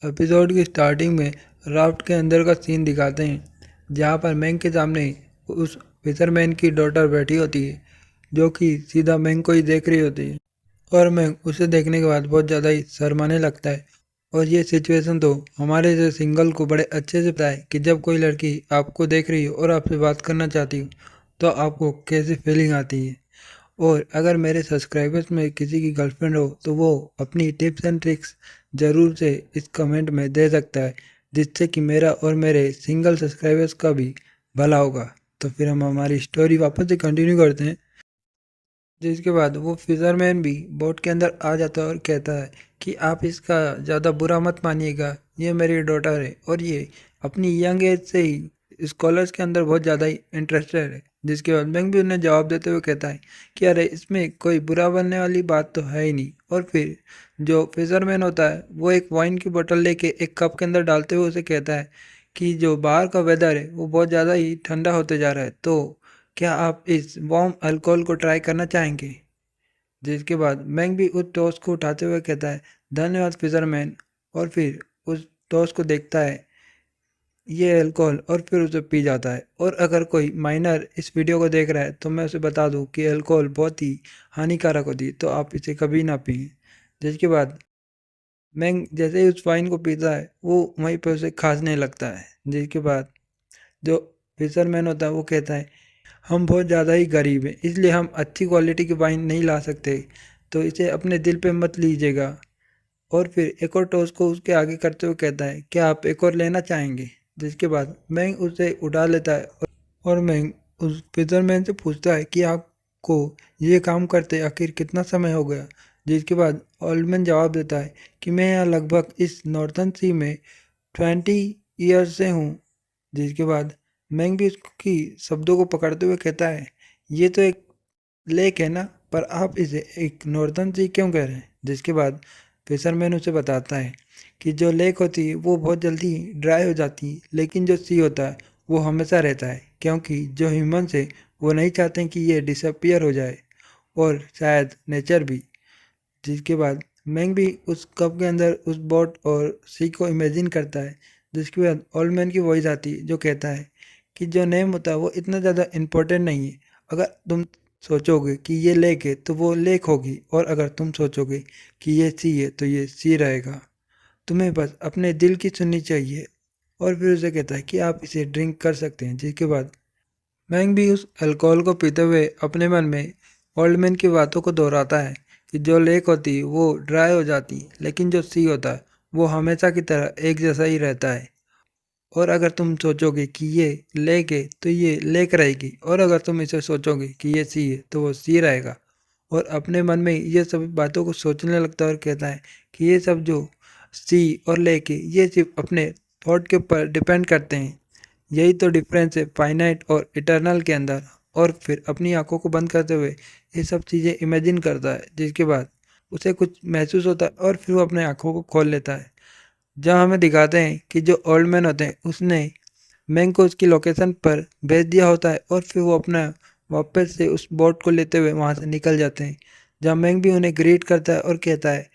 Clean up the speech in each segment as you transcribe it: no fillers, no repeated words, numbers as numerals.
Episode की starting में raft के अंदर का सीन दिखाते हैं जहाँ पर मैंग के सामने उस फिशरमैन की डॉटर बैठी होती है जो कि सीधा मैंग को ही देख रही होती है और मैंग उसे देखने के बाद बहुत ज़्यादा ही शर्माने लगता है। और ये सिचुएशन तो हमारे जैसे सिंगल को बड़े अच्छे से पता है कि जब कोई लड़की आपको देख रही हो और आपसे बात करना चाहती हो तो आपको कैसी फीलिंग आती है। और अगर मेरे सब्सक्राइबर्स में किसी की गर्लफ्रेंड हो तो वो अपनी टिप्स एंड ट्रिक्स ज़रूर से इस कमेंट में दे सकता है जिससे कि मेरा और मेरे सिंगल सब्सक्राइबर्स का भी भला होगा। तो फिर हम हमारी स्टोरी वापस से कंटिन्यू करते हैं। जिसके बाद वो फिशरमैन भी बोट के अंदर आ जाता है और कहता है कि आप इसका ज़्यादा बुरा मत मानिएगा, ये मेरी डॉटर है और ये अपनी यंग एज से ही स्कॉलर्स के अंदर बहुत ज़्यादा ही इंटरेस्टेड है। जिसके बाद मैंग भी उन्हें जवाब देते हुए कहता है कि अरे इसमें कोई बुरा बनने वाली बात तो है ही नहीं। और फिर जो फिशरमैन होता है वो एक वाइन की बोतल लेके एक कप के अंदर डालते हुए उसे कहता है कि जो बाहर का वेदर है वो बहुत ज़्यादा ही ठंडा होते जा रहा है, तो क्या आप इस वार्म अल्कोहल को ट्राई करना चाहेंगे। जिसके बाद मैंग भी उस टॉस को उठाते हुए कहता है धन्यवाद फिशरमैन। और फिर उस टॉस को देखता है ये अल्कोहल और फिर उसे पी जाता है। और अगर कोई माइनर इस वीडियो को देख रहा है तो मैं उसे बता दूं कि अल्कोहल बहुत ही हानिकारक होती है, तो आप इसे कभी ना पिए। जिसके बाद मैंग जैसे ही उस वाइन को पीता है वो वहीं पर उसे खांसने लगता है। जिसके बाद जो फिशरमैन होता है वो कहता है हम बहुत ज़्यादा ही गरीब हैं इसलिए हम अच्छी क्वालिटी की वाइन नहीं ला सकते, तो इसे अपने दिल पे मत लीजिएगा। और फिर एक और टोस्ट को उसके आगे करते हुए कहता है क्या आप एक और लेना चाहेंगे। जिसके बाद मैंग उसे उठा लेता है और मैंग उस फिशरमैन से पूछता है कि आपको ये काम करते आखिर कितना समय हो गया। जिसके बाद ओल्डमैन जवाब देता है कि मैं यहाँ लगभग इस नॉर्थन सी में 20 ईयर्स से हूँ। जिसके बाद मैंग भी उसकी शब्दों को पकड़ते हुए कहता है ये तो एक लेक है ना, पर आप इसे एक नॉर्दर्न सी क्यों कह रहे हैं। जिसके बाद फिशरमैन उसे बताता है कि जो लेक होती है वो बहुत जल्दी ड्राई हो जाती है लेकिन जो सी होता है वो हमेशा रहता है, क्योंकि जो ह्यूमंस है वो नहीं चाहते कि ये डिसअपियर हो जाए और शायद नेचर भी। जिसके बाद मैंग भी उस कप के अंदर उस बोट और सी को इमेजिन करता है। जिसके बाद ओल्ड मैन की वॉइस आती है जो कहता है कि जो नेम होता है वो इतना ज़्यादा इम्पोर्टेंट नहीं है। अगर तुम सोचोगे कि ये लेक है तो वो लेक होगी, और अगर तुम सोचोगे कि ये सी है तो ये सी रहेगा। तुम्हें बस अपने दिल की सुननी चाहिए। और फिर उसे कहता है कि आप इसे ड्रिंक कर सकते हैं। जिसके बाद मैंग भी उस अल्कोहल को पीते हुए अपने मन में ओल्ड मैन की बातों को दोहराता है कि जो लेक होती है वो ड्राई हो जाती है लेकिन जो सी होता है वो हमेशा की तरह एक जैसा ही रहता है। और अगर तुम सोचोगे कि ये लेक है तो ये लेक रहेगी, और अगर तुम इसे सोचोगे कि ये सी है तो वो सी रहेगा। और अपने मन में ये सभी बातों को सोचने लगता है और कहता है कि ये सब जो सी और लेक है ये सिर्फ अपने थॉट के ऊपर डिपेंड करते हैं। यही तो डिफरेंस है फाइनाइट और इटर्नल के अंदर। और फिर अपनी आंखों को बंद करते हुए ये सब चीज़ें इमेजिन करता है। जिसके बाद उसे कुछ महसूस होता है और फिर वो अपने आंखों को खोल लेता है, जहाँ हमें दिखाते हैं कि जो ओल्ड मैन होते हैं उसने मैंग को उसकी लोकेशन पर भेज दिया होता है और फिर वो अपना वापस से उस बोट को लेते हुए वहाँ से निकल जाते हैं। जहाँ मैंग भी उन्हें ग्रीट करता है और कहता है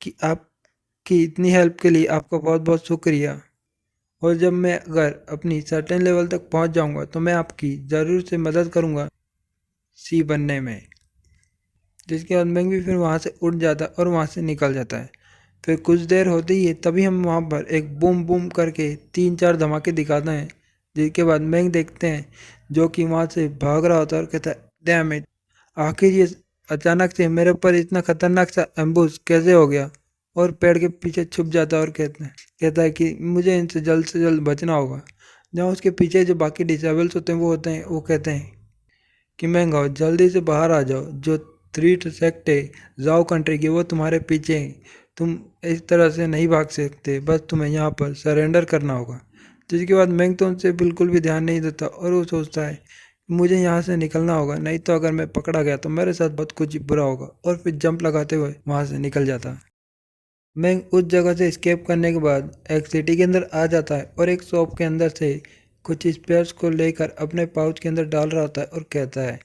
कि आपकी इतनी हेल्प के लिए आपका बहुत बहुत शुक्रिया, और जब मैं अगर अपनी सर्टेन लेवल तक पहुंच जाऊंगा तो मैं आपकी ज़रूर से मदद करूंगा सी बनने में। जिसके बाद मैंग भी फिर वहां से उठ जाता है और वहां से निकल जाता है। फिर कुछ देर होते ही है तभी हम वहां पर एक बूम बूम करके 3-4 धमाके दिखाते हैं। जिसके बाद मैंग देखते हैं जो कि वहां से भाग रहा होता है और कहता है डैम इट, आखिर ये अचानक से मेरे ऊपर इतना खतरनाक सा एम्बुश कैसे हो गया। और पेड़ के पीछे छुप जाता है और कहता है कि मुझे इनसे जल्द बचना होगा। जहाँ उसके पीछे जो बाकी डिसेबल्स होते हैं वो कहते हैं कि महंगा जल्दी से बाहर आ जाओ, जो 3 सेक्ट है जाओ कंट्री की वो तुम्हारे पीछे हैं, तुम इस तरह से नहीं भाग सकते, बस तुम्हें यहाँ पर सरेंडर करना होगा। जिसके बाद मैंग तो उनसे बिल्कुल भी ध्यान नहीं देता और वो सोचता है मुझे यहाँ से निकलना होगा, नहीं तो अगर मैं पकड़ा गया तो मेरे साथ बहुत कुछ बुरा होगा। और फिर जंप लगाते हुए वहाँ से निकल जाता है। मैंग उस जगह से स्केप करने के बाद एक सिटी के अंदर आ जाता है और एक शॉप के अंदर से कुछ स्पेयर्स को लेकर अपने पाउच के अंदर डाल रहा होता है और कहता है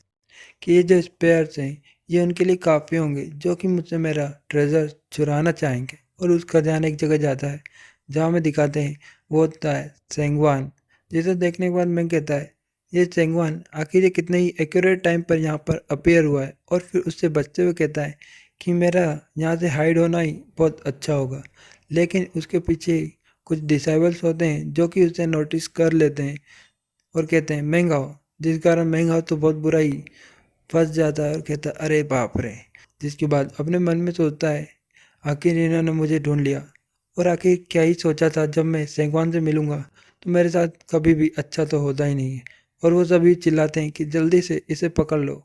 कि ये जो स्पेयर्स हैं ये उनके लिए काफ़ी होंगे जो कि मुझसे मेरा ट्रेजर चुराना चाहेंगे। और उसका ध्यान एक जगह जाता है जहाँ में दिखाते हैं वो होता है सेंगवान। जिसे देखने के बाद मैं कहता है ये सेंगवान आखिर ये कितने ही एक्यूरेट टाइम पर यहाँ पर अपीयर हुआ है, और फिर उससे बचते हुए कहता है कि मेरा यहाँ से हाइड होना ही बहुत अच्छा होगा। लेकिन उसके पीछे कुछ डिसाइबल्स होते हैं जो कि उसे नोटिस कर लेते हैं और कहते हैं महंगाओ, जिस कारण महंगाओ तो बहुत बुरा ही फंस जाता है और कहता है अरे बाप रे। जिसके बाद अपने मन में सोचता है आखिर इन्होंने मुझे ढूंढ लिया, और आखिर क्या ही सोचा था, जब मैं सेंगवान से मिलूंगा तो मेरे साथ कभी भी अच्छा तो होता ही नहीं है। और वो सभी चिल्लाते हैं कि जल्दी से इसे पकड़ लो।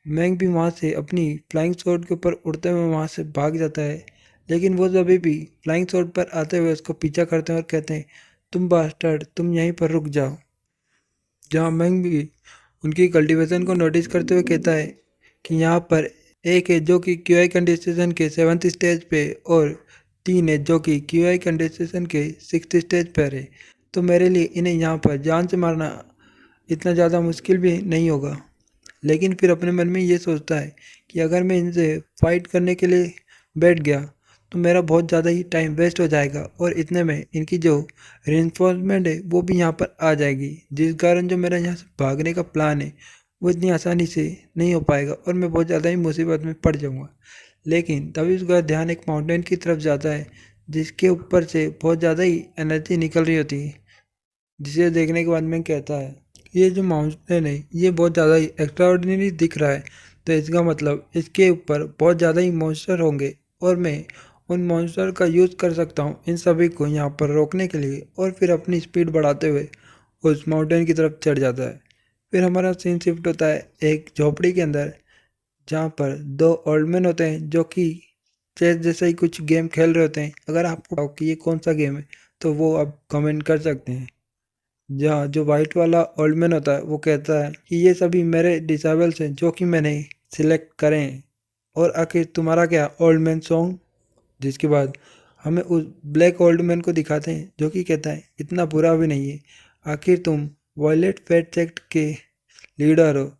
मैंग भी वहाँ से अपनी फ्लाइंग शॉट के ऊपर उड़ते हुए वहाँ से भाग जाता है, लेकिन वो सभी भी फ्लाइंग शॉट पर आते हुए उसको पीछा करते हैं और कहते हैं तुम बास्टर्ड, तुम यहीं पर रुक जाओ। जहाँ मैंग भी उनकी कल्टीवेशन को नोटिस करते हुए कहता है कि यहाँ पर एक है जो कि क्यूआई कंडेंसेशन के 7th स्टेज पे, और 3 है जो कि क्यूआई कंडेंसेशन के 6th स्टेज पर है। तो मेरे लिए इन्हें यहाँ पर जान से मारना इतना ज़्यादा मुश्किल भी नहीं होगा। लेकिन फिर अपने मन में ये सोचता है कि अगर मैं इनसे फाइट करने के लिए बैठ गया तो मेरा बहुत ज़्यादा ही टाइम वेस्ट हो जाएगा, और इतने में इनकी जो रेनफोर्समेंट है वो भी यहाँ पर आ जाएगी, जिस कारण जो मेरा यहाँ से भागने का प्लान है वो इतनी आसानी से नहीं हो पाएगा और मैं बहुत ज़्यादा ही मुसीबत में पड़ जाऊँगा। लेकिन तभी उसका ध्यान एक माउंटेन की तरफ जाता है जिसके ऊपर से बहुत ज़्यादा ही एनर्जी निकल रही होती है। जिसे देखने के बाद मैं कहता है ये जो माउंटेन है ये बहुत ज़्यादा ही एक्स्ट्राऑर्डिनरी दिख रहा है, तो इसका मतलब इसके ऊपर बहुत ज़्यादा ही मॉन्स्टर होंगे, और मैं उन मॉन्स्टर का यूज़ कर सकता हूँ इन सभी को यहाँ पर रोकने के लिए। और फिर अपनी स्पीड बढ़ाते हुए उस माउंटेन की तरफ चढ़ जाता है। फिर हमारा सीन शिफ्ट होता है एक झोपड़ी के अंदर, जहाँ पर 2 ओल्ड मैन होते हैं जो कि चेस जैसा ही कुछ गेम खेल रहे होते हैं। अगर आपको पता हो कि ये कौन सा गेम है तो वो आप कमेंट कर सकते हैं। जहाँ जो वाइट वाला ओल्ड मैन होता है वो कहता है कि ये सभी मेरे डिसेबल्स हैं जो कि मैंने सिलेक्ट करे हैं, और आखिर तुम्हारा क्या ओल्ड मैन सॉन्ग। जिसके बाद हमें उस ब्लैक ओल्ड मैन को दिखाते हैं जो कि कहता है इतना बुरा भी नहीं है, आखिर तुम वॉयलेट फेट सेक्ट के लीडर हो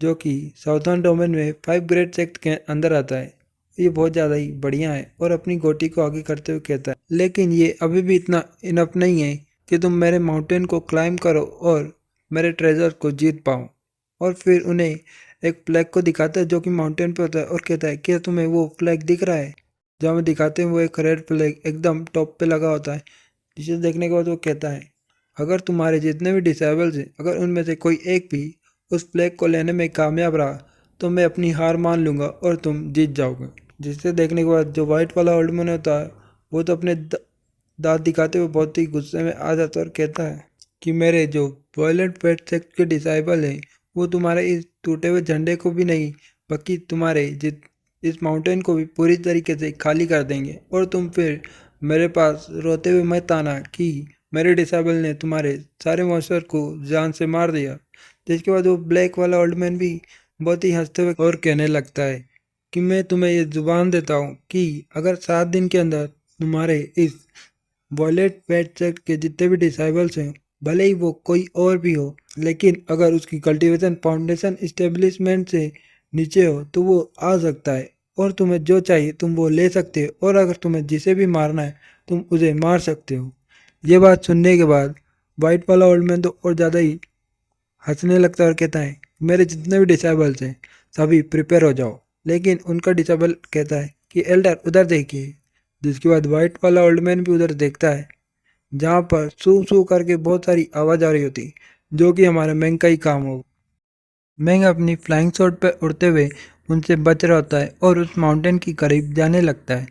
जो कि साउथर्न डोमेन में 5 ग्रेट सेक्ट के अंदर आता है। ये बहुत ज़्यादा ही बढ़िया है, और अपनी गोटी को आगे करते हुए कहता है लेकिन ये अभी भी इतना इनफ नहीं है कि तुम मेरे माउंटेन को क्लाइम करो और मेरे ट्रेजर को जीत पाओ। और फिर उन्हें एक फ्लैग को दिखाता है जो कि माउंटेन पे होता है, और कहता है क्या तुम्हें वो फ्लैग दिख रहा है। जहाँ में दिखाते हैं वो एक रेड फ्लैग एकदम टॉप पे लगा होता है। जिसे देखने के बाद वो कहता है अगर तुम्हारे जितने भी डिसेबल्स हैं अगर उनमें से कोई एक भी उस फ्लैग को लेने में कामयाब रहा तो मैं अपनी हार मान लूँगा और तुम जीत जाओगे। जिसे देखने के बाद जो वाइट वाला ओल्ड मैन होता है वो तो अपने दांत दिखाते हुए बहुत ही गुस्से में आ जाता है और कहता है कि मेरे जो वॉयलेंट पेट सेक्ट के डिसाइबल हैं वो तुम्हारे इस टूटे हुए झंडे को भी नहीं, बल्कि तुम्हारे जित इस माउंटेन को भी पूरी तरीके से खाली कर देंगे, और तुम फिर मेरे पास रोते हुए मत आना कि मेरे डिसेबल ने तुम्हारे सारे मॉन्स्टर को जान से मार दिया। जिसके बाद वो ब्लैक वाला ओल्ड मैन भी बहुत ही हंसते हुए और कहने लगता है कि मैं तुम्हें ये जुबान देता हूँ कि अगर 7 दिन के अंदर तुम्हारे इस वॉयलेट पेट सेक्ट के जितने भी डिसाइबल्स हैं भले ही वो कोई और भी हो, लेकिन अगर उसकी कल्टीवेशन फाउंडेशन इस्टेब्लिशमेंट से नीचे हो तो वो आ सकता है, और तुम्हें जो चाहिए तुम वो ले सकते हो, और अगर तुम्हें जिसे भी मारना है तुम उसे मार सकते हो। ये बात सुनने के बाद वाइट वाला ओल्ड मैन तो और ज़्यादा ही हंसने लगता है और कहता है मेरे जितने भी डिसेबल्स हैं सभी प्रिपेयर हो जाओ। लेकिन उनका डिसेबल कहता है कि एल्डर उधर देखिए। जिसके बाद वाइट वाला ओल्ड मैन भी उधर देखता है जहाँ पर सू सू करके बहुत सारी आवाज़ आ रही होती, जो कि हमारे मैंग का ही काम हो। मैंग अपनी फ्लाइंग शॉट पर उड़ते हुए उनसे बच रहा होता है और उस माउंटेन के करीब जाने लगता है,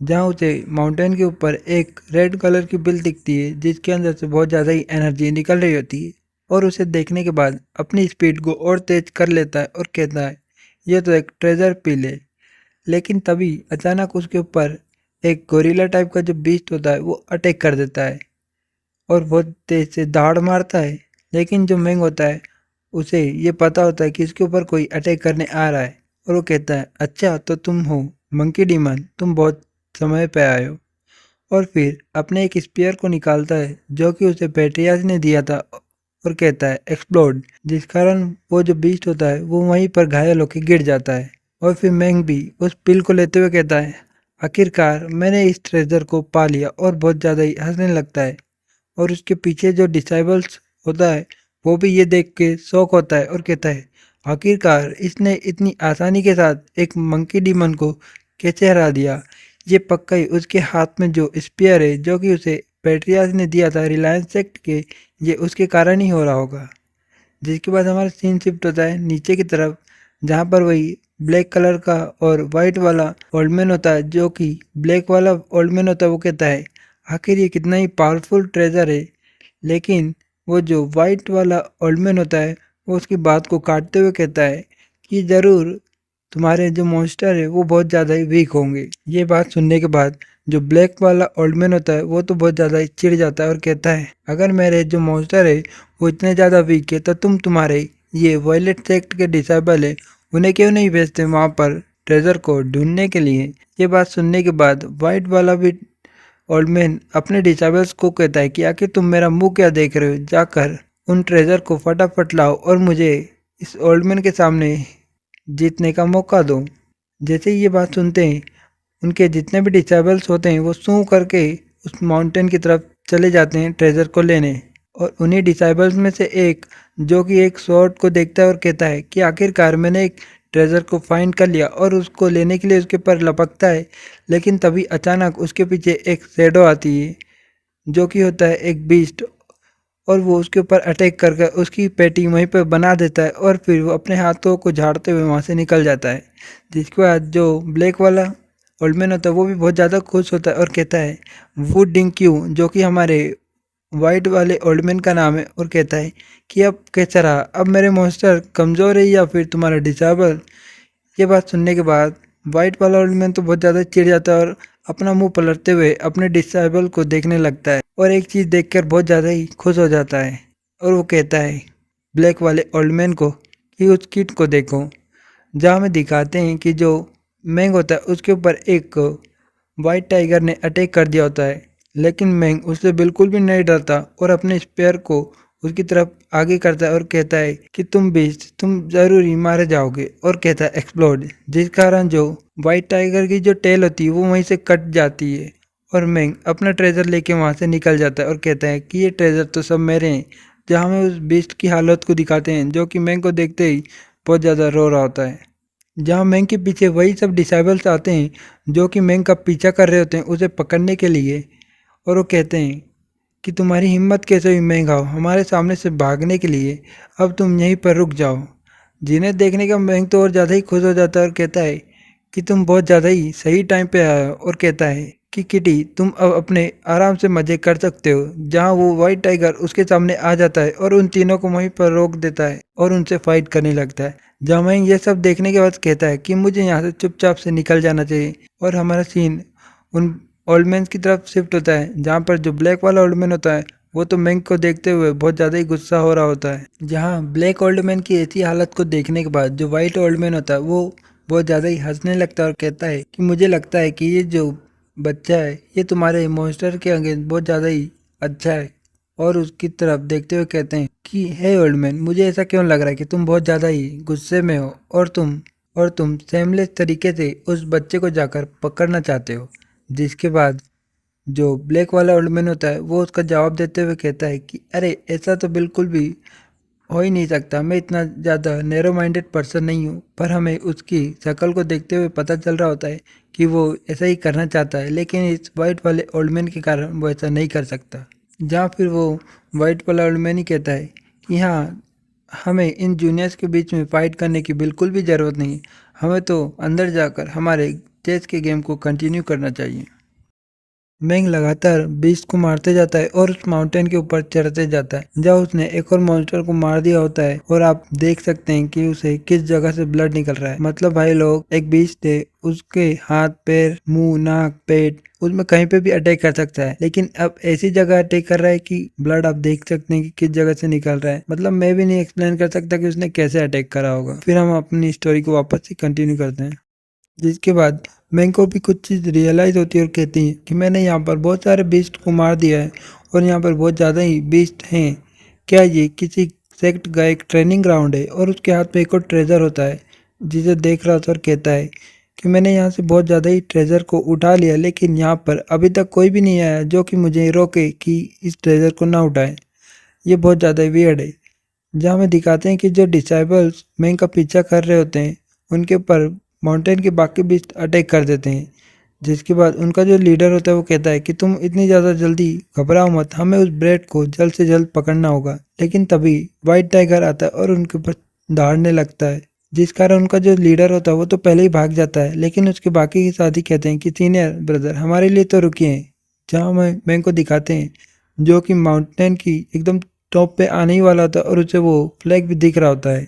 जहाँ उसे माउंटेन के ऊपर एक रेड कलर की बिल दिखती है जिसके अंदर से बहुत ज़्यादा ही एनर्जी निकल रही होती है। और उसे देखने के बाद अपनी स्पीड को और तेज कर लेता है और कहता है यह तो एक ट्रेजर पिल है। लेकिन तभी अचानक उसके ऊपर एक गोरिल्ला टाइप का जो बीस्ट होता है वो अटैक कर देता है और बहुत तेज से दहाड़ मारता है। लेकिन जो मैंग होता है उसे ये पता होता है कि इसके ऊपर कोई अटैक करने आ रहा है, और वो कहता है अच्छा तो तुम हो मंकी डीमन, तुम बहुत समय पे आए हो। और फिर अपने एक स्पीयर को निकालता है जो कि उसे पेट्रियास ने दिया था, और कहता है एक्सप्लोड, जिस कारण वो जो बीस्ट होता है वो वहीं पर घायल होकर गिर जाता है। और फिर मैंग भी उस पिल को लेते हुए कहता है आखिरकार मैंने इस ट्रेजर को पा लिया और बहुत ज़्यादा ही हंसने लगता है। और उसके पीछे जो डिसाइबल्स होता है वो भी ये देख के शौक होता है और कहता है आखिरकार इसने इतनी आसानी के साथ एक मंकी डीमन को कैसे हरा दिया। ये पक्का ही उसके हाथ में जो स्पीयर है जो कि उसे पेट्रियास ने दिया था रिलायंस सेक्ट के, ये उसके कारण ही हो रहा होगा। जिसके बाद हमारा सीन शिफ्ट होता है नीचे की तरफ, जहाँ पर वही ब्लैक कलर का और वाइट वाला ओल्ड मैन होता है। जो कि ब्लैक वाला ओल्ड मैन होता है वो कहता है आखिर ये कितना ही पावरफुल ट्रेजर है, लेकिन वो जो वाइट वाला ओल्ड मैन होता है वो उसकी बात को काटते हुए कहता है कि ज़रूर तुम्हारे जो मॉन्स्टर है वो बहुत ज़्यादा ही वीक होंगे। ये बात सुनने के बाद जो ब्लैक वाला ओल्ड मैन होता है वो तो बहुत ज़्यादा ही चिढ़ जाता है और कहता है अगर मेरे जो मॉन्स्टर है वो इतने ज़्यादा वीक है तो तुम्हारे ये वॉयलेट सेक्ट के डिसाइबल है उन्हें क्यों नहीं भेजते वहाँ पर ट्रेजर को ढूंढने के लिए। ये बात सुनने के बाद वाइट वाला भी ओल्ड मैन अपने डिसाइबल्स को कहता है कि आखिर तुम मेरा मुंह क्या देख रहे हो, जाकर उन ट्रेजर को फटाफट लाओ और मुझे इस ओल्ड मैन के सामने जीतने का मौका दो। जैसे ही ये बात सुनते हैं उनके जितने भी डिसेबल्स होते हैं वो सूं करके उस माउंटेन की तरफ चले जाते हैं ट्रेजर को लेने। और उन्हीं डिसेबल्स में से एक जो कि एक स्वॉर्ड को देखता है और कहता है कि आखिरकार मैंने एक ट्रेजर को फाइंड कर लिया और उसको लेने के लिए उसके ऊपर लपकता है। लेकिन तभी अचानक उसके पीछे एक शैडो आती है जो कि होता है एक बीस्ट, और वो उसके ऊपर अटैक कर कर उसकी पेटी वहीं पर बना देता है और फिर वो अपने हाथों को झाड़ते हुए वहाँ से निकल जाता है। जिसके बाद जो ब्लैक वाला ओल्ड मैन होता है वो भी बहुत ज़्यादा खुश होता है और कहता है वू डिंग क्यू, जो कि हमारे वाइट वाले ओल्ड मैन का नाम है, और कहता है कि अब कैसा रहा, अब मेरे मॉन्स्टर कमज़ोर है या फिर तुम्हारा डिसेबल। ये बात सुनने के बाद वाइट वाला ओल्ड मैन तो बहुत ज़्यादा चिढ़ जाता है और अपना मुंह पलटते हुए अपने डिसेबल को देखने लगता है और एक चीज़ देखकर बहुत ज़्यादा ही खुश हो जाता है। और वो कहता है ब्लैक वाले ओल्ड मैन को कि उस किट को देखो, जहाँ हमें दिखाते हैं कि जो मैंग होता है उसके ऊपर एक वाइट टाइगर ने अटैक कर दिया होता है। लेकिन मैंग उससे बिल्कुल भी नहीं डरता और अपने स्पेयर को उसकी तरफ आगे करता है और कहता है कि तुम बीस्ट तुम ज़रूर ही मारे जाओगे, और कहता है एक्सप्लोड, जिस कारण जो वाइट टाइगर की जो टेल होती है वो वहीं से कट जाती है। और मैंग अपना ट्रेजर लेके वहाँ से निकल जाता है और कहता है कि ये ट्रेजर तो सब मेरे हैं। जहाँ हमें उस बीस्ट की हालत को दिखाते हैं जो कि मैंग को देखते ही बहुत ज़्यादा रो रहा होता है। जहाँ मैंग के पीछे वही सब डिसेबल्स आते हैं जो कि मैंग का पीछा कर रहे होते हैं उसे पकड़ने के लिए। और वो कहते हैं कि तुम्हारी हिम्मत कैसे हुई मैंग आओ हमारे सामने से भागने के लिए, अब तुम यहीं पर रुक जाओ। जिन्हें देखने का मैंग तो और ज़्यादा ही खुश हो जाता है और कहता है कि तुम बहुत ज़्यादा ही सही टाइम पे आए हो, और कहता है कि किटी तुम अब अपने आराम से मज़े कर सकते हो। जहाँ वो वाइट टाइगर उसके सामने आ जाता है और उन तीनों को वहीं पर रोक देता है और उनसे फाइट करने लगता है। जहाँ मैंग ये सब देखने के बाद कहता है कि मुझे यहाँ से चुपचाप से निकल जाना चाहिए। और हमारा सीन उन ओल्ड मैन की तरफ शिफ्ट होता है जहाँ पर जो ब्लैक वाला ओल्ड मैन होता है वो तो मैंग को देखते हुए बहुत ज़्यादा ही गुस्सा हो रहा होता है। जहाँ ब्लैक ओल्ड मैन की ऐसी हालत को देखने के बाद जो वाइट ओल्ड मैन होता है वो बहुत ज़्यादा ही हंसने लगता है और कहता है कि मुझे लगता है कि ये जो बच्चा है ये तुम्हारे मॉन्स्टर के अगेंस्ट बहुत ज़्यादा ही अच्छा है। और उसकी तरफ देखते हुए कहते हैं कि हे ओल्ड मैन, मुझे ऐसा क्यों लग रहा है कि तुम बहुत ज़्यादा ही गुस्से में हो और तुम सेमलेस तरीके से उस बच्चे को जाकर पकड़ना चाहते हो। जिसके बाद जो ब्लैक वाला ओल्ड मैन होता है वो उसका जवाब देते हुए कहता है कि अरे ऐसा तो बिल्कुल भी हो ही नहीं सकता, मैं इतना ज़्यादा नैरो माइंडेड पर्सन नहीं हूँ। पर हमें उसकी शक्ल को देखते हुए पता चल रहा होता है कि वो ऐसा ही करना चाहता है, लेकिन इस वाइट वाले ओल्ड मैन के कारण वो ऐसा नहीं कर सकता। जहाँ फिर वो वाइट वाला ओल्ड मैन ही कहता है कि हाँ, हमें इन जूनियर्स के बीच में फाइट करने की बिल्कुल भी ज़रूरत नहीं है, हमें तो अंदर जाकर हमारे चेस के गेम को कंटिन्यू करना चाहिए। मैंग लगातार बीस्ट को मारते जाता है और उस माउंटेन के ऊपर चढ़ते जाता है जहाँ उसने एक और मॉन्स्टर को मार दिया होता है। और आप देख सकते हैं कि उसे किस जगह से ब्लड निकल रहा है। मतलब भाई लोग, एक बीस्ट है, उसके हाथ पैर मुंह नाक पेट उसमें कहीं पे भी अटैक कर सकता है, लेकिन अब ऐसी जगह अटैक कर रहा है कि ब्लड आप देख सकते हैं कि किस जगह से निकल रहा है। मतलब मैं भी नहीं एक्सप्लेन कर सकता कि उसने कैसे अटैक करा होगा। फिर हम अपनी स्टोरी को वापस से कंटिन्यू करते हैं। जिसके बाद मैंग को भी कुछ चीज़ रियलाइज़ होती है और कहती है कि मैंने यहाँ पर बहुत सारे बीस्ट को मार दिया है और यहाँ पर बहुत ज़्यादा ही बीस्ट हैं। क्या ये किसी सेक्ट का एक ट्रेनिंग ग्राउंड है? और उसके हाथ में एक और ट्रेजर होता है जिसे देख रहा था और कहता है कि मैंने यहाँ से बहुत ज़्यादा ही ट्रेजर को उठा लिया, लेकिन यहाँ पर अभी तक कोई भी नहीं आया जो कि मुझे रोके कि इस ट्रेजर को ना उठाएं। ये बहुत ज़्यादा वियर्ड है। जहाँ हमें दिखाते हैं कि जो डिसाइबल्स मैंग का पीछा कर रहे होते हैं उनके ऊपर माउंटेन के बाकी बीस्ट अटैक कर देते हैं, जिसके बाद उनका जो लीडर होता है वो कहता है कि तुम इतनी ज़्यादा जल्दी घबराओ मत, हमें उस ब्रेड को जल्द से जल्द पकड़ना होगा। लेकिन तभी वाइट टाइगर आता है और उनके ऊपर दहाड़ने लगता है, जिस कारण उनका जो लीडर होता है वो तो पहले ही भाग जाता है। लेकिन उसके बाकी के साथी कहते हैं कि सीनियर ब्रदर हमारे लिए तो रुकिए। जहाँ हमें मैंग को दिखाते हैं जो कि माउंटेन की एकदम टॉप पे आने ही वाला होता है और उसे वो फ्लैग भी दिख रहा होता है,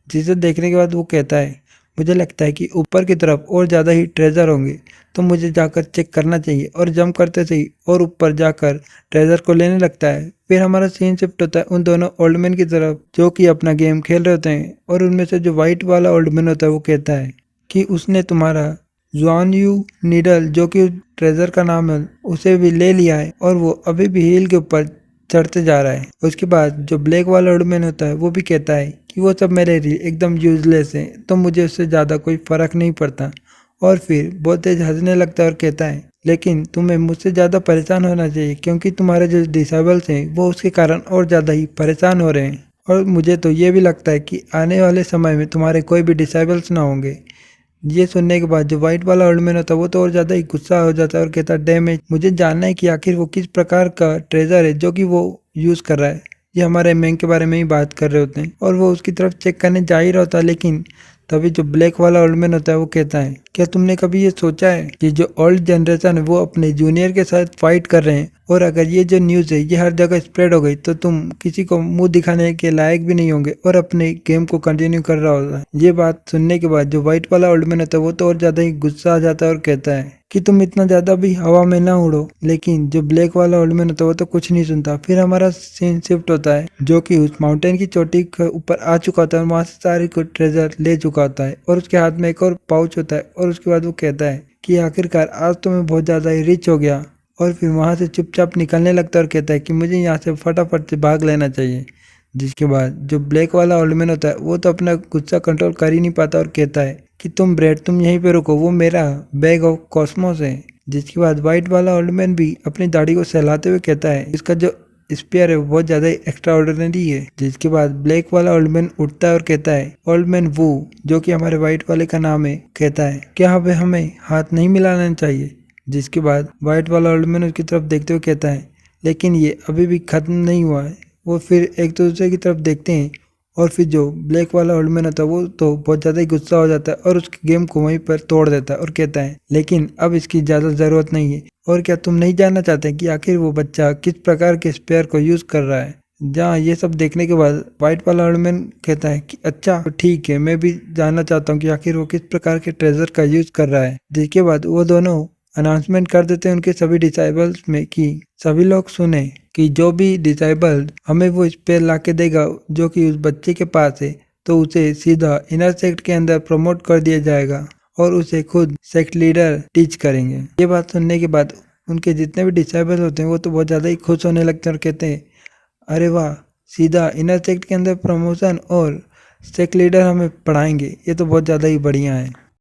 जिसे देखने के बाद वो कहता है मुझे लगता है कि ऊपर की तरफ और ज़्यादा ही ट्रेजर होंगे, तो मुझे जाकर चेक करना चाहिए। और जंप करते सही और ऊपर जाकर ट्रेजर को लेने लगता है। फिर हमारा सीन शिफ्ट होता है उन दोनों ओल्ड मैन की तरफ जो कि अपना गेम खेल रहे होते हैं, और उनमें से जो वाइट वाला ओल्ड मैन होता है वो कहता है कि उसने तुम्हारा जॉन यू नीडल जो कि ट्रेजर का नाम है उसे भी ले लिया है और वो अभी भी हिल के ऊपर चढ़ते जा रहा है। उसके बाद जो ब्लैक वाला ओल्डमैन होता है वो भी कहता है कि वो सब मेरे लिए एकदम यूजलेस है, तो मुझे उससे ज़्यादा कोई फ़र्क नहीं पड़ता। और फिर बहुत तेज हंसने लगता है और कहता है लेकिन तुम्हें मुझसे ज़्यादा परेशान होना चाहिए, क्योंकि तुम्हारे जो डिसेबल्स हैं वो उसके कारण और ज़्यादा ही परेशान हो रहे हैं। और मुझे तो ये भी लगता है कि आने वाले समय में तुम्हारे कोई भी डिसेबल्स ना होंगे। ये सुनने के बाद जो वाइट वाला ओल्ड मैन होता है वो तो और ज़्यादा ही गुस्सा हो जाता है और कहता है डैमेज, मुझे जानना है कि आखिर वो किस प्रकार का ट्रेजर है जो कि वो यूज़ कर रहा है। ये हमारे मैंग के बारे में ही बात कर रहे होते हैं और वो उसकी तरफ चेक करने जा ही रहा होता है, लेकिन तभी जो ब्लैक वाला ओल्ड मैन होता है वो कहता है क्या तुमने कभी ये सोचा है कि जो ओल्ड जनरेशन है वो अपने जूनियर के साथ फाइट कर रहे हैं, और अगर ये जो न्यूज़ है ये हर जगह स्प्रेड हो गई तो तुम किसी को मुंह दिखाने के लायक भी नहीं होंगे और अपने गेम को कंटिन्यू कर रहा होता है। ये बात सुनने के बाद जो व्हाइट वाला ओल्ड मैन होता है वो तो और ज़्यादा ही गुस्सा आ जाता है और कहता है कि तुम इतना ज़्यादा भी हवा में ना उड़ो। लेकिन जो ब्लैक वाला ओल्ड मैन होता है वो तो कुछ नहीं सुनता। फिर हमारा सीन शिफ्ट होता है जो कि उस माउंटेन की चोटी के ऊपर आ चुका होता है और वहाँ से सारी को ट्रेजर ले चुका होता है और उसके हाथ में एक और पाउच होता है। और उसके बाद वो कहता है कि आखिरकार आज तो मैं बहुत ज़्यादा ही रिच हो गया। और फिर वहाँ से चुपचाप निकलने लगता है और कहता है कि मुझे यहाँ से फटाफट से भाग लेना चाहिए। जिसके बाद जो ब्लैक वाला ओल्ड मैन होता है वो तो अपना गुस्सा कंट्रोल कर ही नहीं पाता और कहता है कि तुम ब्रेड तुम यहीं पे रुको, वो मेरा बैग ऑफ कॉस्मोस है। जिसके बाद वाइट वाला ओल्ड मैन भी अपनी दाढ़ी को सहलाते हुए कहता है इसका जो स्पेयर है वो बहुत ज़्यादा एक्स्ट्रा ऑर्डिनरी है। जिसके बाद ब्लैक वाला ओल्ड मैन उठता है और कहता है ओल्ड मैन वू जो कि हमारे वाइट वाले का नाम है कहता है क्या हमें हाथ नहीं मिलाना चाहिए। जिसके बाद वाइट वाला ओल्ड मैन उसकी तरफ देखते हुए कहता है लेकिन ये अभी भी ख़त्म नहीं हुआ है। वो फिर एक दूसरे की तरफ देखते हैं और फिर जो ब्लैक वाला ओल्ड मैन होता है वो तो बहुत ज़्यादा ही गुस्सा हो जाता है और उसकी गेम को वहीं पर तोड़ देता है और कहता है लेकिन अब इसकी ज़्यादा ज़रूरत नहीं है। और क्या तुम नहीं जानना चाहते कि आखिर वो बच्चा किस प्रकार के स्पेयर को यूज़ कर रहा है। जहाँ ये सब देखने के बाद वाइट वाला ओल्ड मैन कहता है कि अच्छा तो ठीक है, मैं भी जानना चाहता हूँ कि आखिर वो किस प्रकार के ट्रेजर का यूज़ कर रहा है। जिसके बाद वो दोनों अनाउंसमेंट कर देते हैं उनके सभी डिसाइबल्स में कि सभी लोग सुने कि जो भी डिसाइबल हमें वो स्पेयर ला के देगा जो कि उस बच्चे के पास है तो उसे सीधा इनर सेक्ट के अंदर प्रमोट कर दिया जाएगा और उसे खुद सेक्ट लीडर टीच करेंगे। ये बात सुनने के बाद उनके जितने भी डिसाइबल होते हैं वो तो बहुत ज़्यादा ही खुश होने लगते हैं और कहते हैं अरे वाह, सीधा इनर सेक्ट के अंदर प्रमोशन और सेक्ट लीडर हमें पढ़ाएंगे, ये तो बहुत ज़्यादा ही बढ़िया है।